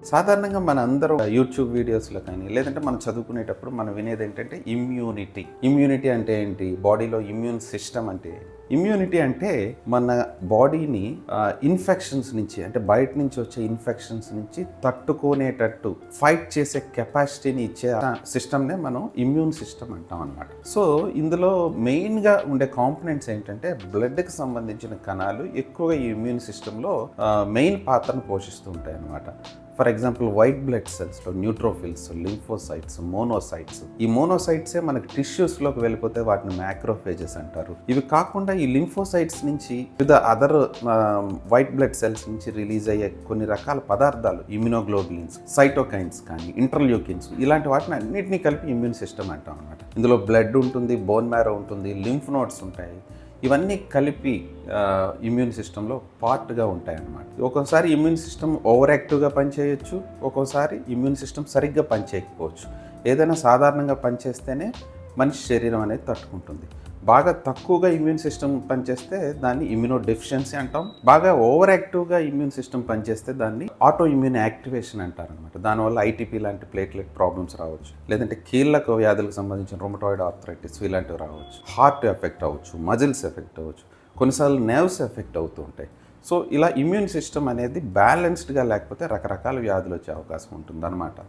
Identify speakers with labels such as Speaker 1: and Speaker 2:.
Speaker 1: సాధారణంగా మనందరం యూట్యూబ్ వీడియోస్‌లో కానీ, లేదంటే మనం చదువుకునేటప్పుడు మనం వినేదేంటంటే ఇమ్యూనిటీ. ఇమ్యూనిటీ అంటే ఏంటి? బాడీలో ఇమ్యూన్ సిస్టమ్ అంటే ఏంటి? ఇమ్యూనిటీ అంటే మన బాడీని ఇన్ఫెక్షన్స్ నుంచి, అంటే బయట నుంచి వచ్చే ఇన్ఫెక్షన్స్ నుంచి తట్టుకునేటట్టు ఫైట్ చేసే కెపాసిటీని ఇచ్చే సిస్టమ్‌నే మనం ఇమ్యూన్ సిస్టమ్ అంటాం అనమాట. సో ఇందులో మెయిన్‌గా ఉండే కాంపోనెంట్స్ ఏంటంటే బ్లడ్‌కి సంబంధించిన కణాలు ఎక్కువగా ఈ ఇమ్యూన్ సిస్టంలో మెయిన్ పాత్రను పోషిస్తూ ఉంటాయి అన్నమాట. ఫర్ ఎగ్జాంపుల్ వైట్ బ్లడ్ సెల్స్లో న్యూట్రోఫిల్స్, లింఫోసైట్స్, మోనోసైట్స్. ఈ మోనోసైట్సే మనకి టిష్యూస్లోకి వెళ్ళిపోతే వాటిని మ్యాక్రోఫేజెస్ అంటారు. ఇవి కాకుండా ఈ లింఫోసైట్స్ నుంచి వివిధ అదర్ వైట్ బ్లడ్ సెల్స్ నుంచి రిలీజ్ అయ్యే కొన్ని రకాల పదార్థాలు, ఇమ్యునోగ్లోబులిన్స్, సైటోకైన్స్ కానీ, ఇంటర్ల్యూకిన్స్, ఇలాంటి వాటిని అన్నింటినీ కలిపి ఇమ్యూన్ సిస్టమ్ అంటాం అనమాట. ఇందులో బ్లడ్ ఉంటుంది, బోన్ మ్యారో ఉంటుంది, లింఫ్ నోడ్స్ ఉంటాయి. ఇవన్నీ కలిపి ఇమ్యూన్ సిస్టంలో పార్ట్గా ఉంటాయన్నమాట. ఒక్కోసారి ఇమ్యూన్ సిస్టమ్ ఓవర్ యాక్టివ్గా పనిచేయచ్చు, ఒక్కోసారి ఇమ్యూన్ సిస్టమ్ సరిగ్గా పనిచేయకపోవచ్చు. ఏదైనా సాధారణంగా పనిచేస్తేనే మనిషి శరీరం అనేది తట్టుకుంటుంది. బాగా తక్కువగా ఇమ్యూన్ సిస్టమ్ పనిచేస్తే దాన్ని ఇమ్యూనో డెఫిషియన్సీ అంటాం. బాగా ఓవర్ యాక్టివ్గా ఇమ్యూన్ సిస్టమ్ పనిచేస్తే దాన్ని ఆటో ఇమ్యూన్ యాక్టివేషన్ అంటారనమాట. దానివల్ల ఐటీపీ లాంటి ప్లేట్లెట్ ప్రాబ్లమ్స్ రావచ్చు, లేదంటే కీళ్ళకు వ్యాధులకు సంబంధించిన రొమటాయిడ్ ఆర్థరైటిస్ ఇలాంటివి రావచ్చు. హార్ట్ ఎఫెక్ట్ అవ్వచ్చు, మజిల్స్ ఎఫెక్ట్ అవ్వచ్చు, కొన్నిసార్లు నెర్వ్స్ ఎఫెక్ట్ అవుతూ ఉంటాయి. సో ఇలా ఇమ్యూన్ సిస్టమ్ అనేది బ్యాలెన్స్డ్గా లేకపోతే రకరకాల వ్యాధులు వచ్చే అవకాశం ఉంటుందన్నమాట.